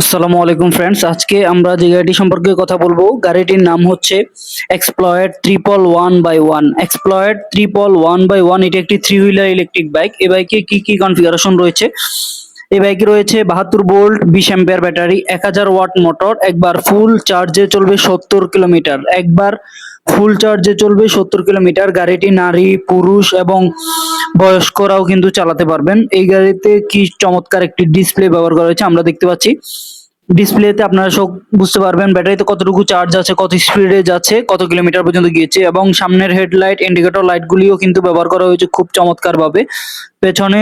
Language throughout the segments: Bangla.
আসসালামু আলাইকুম ফ্রেন্ডস, আজকে আমরা যে গাড়িটি সম্পর্কে কথা বলবো গাড়িটির নাম হচ্ছে এক্সপ্লয়েড 111/1। এক্সপ্লয়েড 111/1 এটা একটি থ্রি হুইলার ইলেকট্রিক বাইক। এই বাইকে কি কি কনফিগারেশন রয়েছে? এই বাইকে রয়েছে 72 volt 20 ampere battery, 1000 watt motor, একবার ফুল চার্জে চলবে 70 কিলোমিটার। একবার ফুল চার্জে চলবে 70 কিলোমিটার। গাড়িটি নারী, পুরুষ এবং বয়স্করাও কিন্তু চালাতে পারবেন। এই গাড়িতে কি চমৎকার একটি ডিসপ্লে ব্যবহার করা হয়েছে আমরা দেখতে পাচ্ছি। ডিসপ্লেতে আপনারা সব বুঝতে পারবেন ব্যাটারিতে কতটুকু চার্জ আছে, কত স্পিডে যাচ্ছে, কত কিলোমিটার পর্যন্ত গিয়েছে, এবং সামনের হেডলাইট, ইন্ডিকেটর লাইট গুলিও কিন্তু ব্যবহার করা হয়েছে খুব চমৎকার ভাবে। পেছনে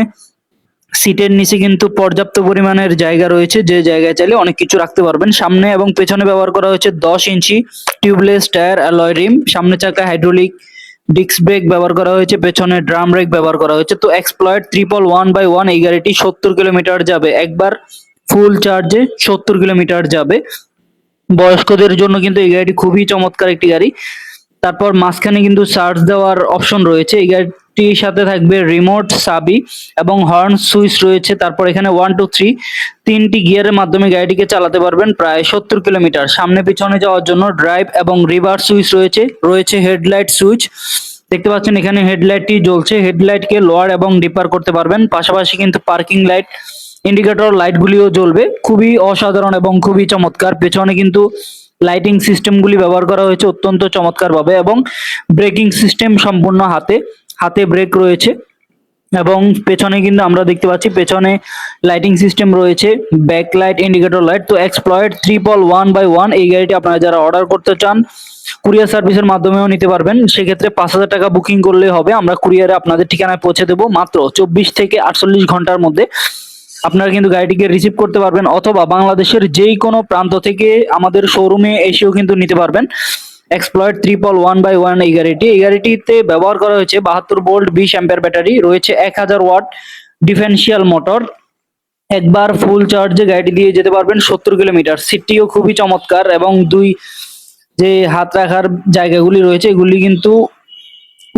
সিটের নিচে কিন্তু পর্যাপ্ত পরিমাণের জায়গা রয়েছে, যে জায়গায় চাইলে অনেক কিছু রাখতে পারবেন। সামনে এবং পেছনে ব্যবহার করা হয়েছে 10 ইঞ্চি টিউবলেস টায়ার, অ্যালয় রিম, সামনে চাকা হাইড্রোলিক ডিস্ক ব্রেক ব্যবহার করা হয়েছে, পেছনে ড্রাম ব্রেক ব্যবহার করা হয়েছে। তো এক্সপ্লয়েড 111/1 এই গাড়িটি 70 কিলোমিটার যাবে, একবার ফুল চার্জে 70 কিলোমিটার যাবে। বয়স্কদের জন্য কিন্তু এই গাড়িটি খুবই চমৎকার একটি গাড়ি। তারপর মাঝখানে কিন্তু চার্জ দেওয়ার অপশন রয়েছে। এই গাড়িটির সাথে থাকবে রিমোট সাবি এবং হর্ন সুইচ রয়েছে। তারপর এখানে 1 2 3 তিনটি গিয়ারের মাধ্যমে গাড়িটিকে চালাতে পারবেন প্রায় 70 কিলোমিটার। সামনে পিছনে যাওয়ার জন্য ড্রাইভ এবং রিভার্স সুইচ রয়েছে। রয়েছে হেডলাইট সুইচ, দেখতে পাচ্ছেন এখানে হেডলাইটটি জ্বলছে। হেডলাইটকে লোয়ার এবং ডিপার করতে পারবেন। পাশাপাশি কিন্তু পার্কিং লাইট, ইন্ডিকেটর লাইটগুলিও জ্বলবে। খুবই অসাধারণ এবং খুবই চমৎকার। পেছনে কিন্তু লাইটিং সিস্টেমগুলি ব্যবহার করা হয়েছে অত্যন্ত চমৎকার ভাবে, এবং ব্রেকিং সিস্টেম সম্পূর্ণ হাতে হাতে ব্রেক রয়েছে। এবং পেছনে কিন্তু আমরা দেখতে পাচ্ছি পেছনে লাইটিং সিস্টেম রয়েছে, ব্যাক লাইট, ইন্ডিকেটর লাইট। তো এক্সপ্লয়েড 111/1 এই গাড়িটি আপনারা যারা অর্ডার করতে চান কুরিয়ার সার্ভিসের মাধ্যমেও নিতে পারবেন। সেক্ষেত্রে 5,000 টাকা বুকিং করলেই হবে। আমরা কুরিয়ারে আপনাদের ঠিকানায় পৌঁছে দেবো মাত্র 24 থেকে 48 ঘন্টার মধ্যে। আপনারা কিন্তু গাড়িটিকে রিসিভ করতে পারবেন, অথবা বাংলাদেশের যেই কোনো প্রান্ত থেকে আমাদের শোরুমে এসেও কিন্তু নিতে পারবেন। এক্সপ্লয়েড 111/1 এই গাড়িটিতে ব্যবহার করা হয়েছে 72 ভোল্ট 20 অ্যাম্পিয়ার ব্যাটারি, রয়েছে 1000 ওয়াট ডিফারেন্সিয়াল মোটর। একবার ফুল চার্জে গাড়িটি দিয়ে যেতে পারবেন 70 কিলোমিটার। সিটটিও খুবই চমৎকার, এবং দুই যে হাত রাখার জায়গাগুলি রয়েছে এগুলি কিন্তু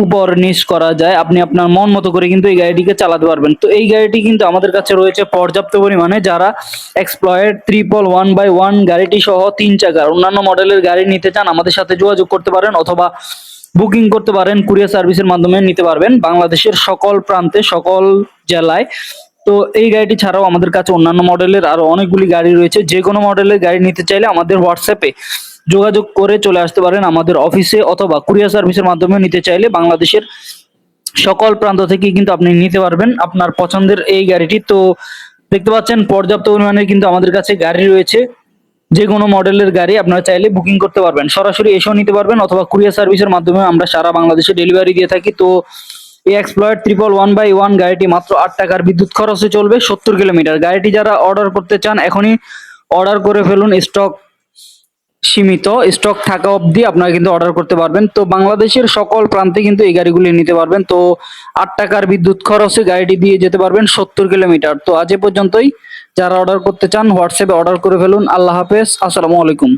উপর নিচ করা যায়। আপনি আপনার মন মতো করে কিন্তু এই গাড়িটিকে চালাতে পারবেন। তো এই গাড়িটি কিন্তু আমাদের কাছে রয়েছে পর্যাপ্ত পরিমাণে। যারা এক্সপ্লয়েড 111/1 গাড়িটি সহ 3 চাকার অন্যান্য মডেলের গাড়ি নিতে চান আমাদের সাথে যোগাযোগ করতে পারেন, অথবা বুকিং করতে পারেন, কুরিয়ার সার্ভিসের মাধ্যমে নিতে পারবেন বাংলাদেশের সকল প্রান্তে, সকল জেলায়। তো এই গাড়িটি ছাড়াও আমাদের কাছে অন্যান্য মডেলের আরো অনেকগুলি গাড়ি রয়েছে। যে কোনো মডেলের গাড়ি নিতে চাইলে আমাদের হোয়াটসঅ্যাপে যোগাযোগ করে চলে আসতে পারেন আমাদের অফিসে, অথবা কুরিয়ার সার্ভিসের মাধ্যমে নিতে চাইলে বাংলাদেশের সকল প্রান্ত থেকে কিন্তু আপনি নিতে পারবেন আপনার পছন্দের এই গাড়িটি। তো দেখতে পাচ্ছেন পর্যাপ্ত পরিমাণে কিন্তু আমাদের কাছে গাড়ি রয়েছে। যে কোনো মডেলের গাড়ি আপনারা চাইলে বুকিং করতে পারবেন, সরাসরি এসেও নিতে পারবেন, অথবা কুরিয়ার সার্ভিসের মাধ্যমে আমরা সারা বাংলাদেশে ডেলিভারি দিয়ে থাকি। তো এই এক্সপ্লয়েড 111/1 গাড়িটি মাত্র 8 টাকার বিদ্যুৎ খরচে চলবে 70 কিলোমিটার। গাড়িটি যারা অর্ডার করতে চান এখনই অর্ডার করে ফেলুন। স্টক সীমিত, স্টক থাকা অবধি আপনারা কিন্তু অর্ডার করতে পারবেন। তো বাংলাদেশের সকল প্রান্তে কিন্তু এই গাড়িগুলি নিতে পারবেন। তো 8 টাকার বিদ্যুৎ খরচে গাড়িটি দিয়ে যেতে পারবেন 70 কিলোমিটার। তো আজ এ পর্যন্তই। যারা অর্ডার করতে চান হোয়াটসঅ্যাপে অর্ডার করে ফেলুন। আল্লাহ হাফেজ, আসসালামু আলাইকুম।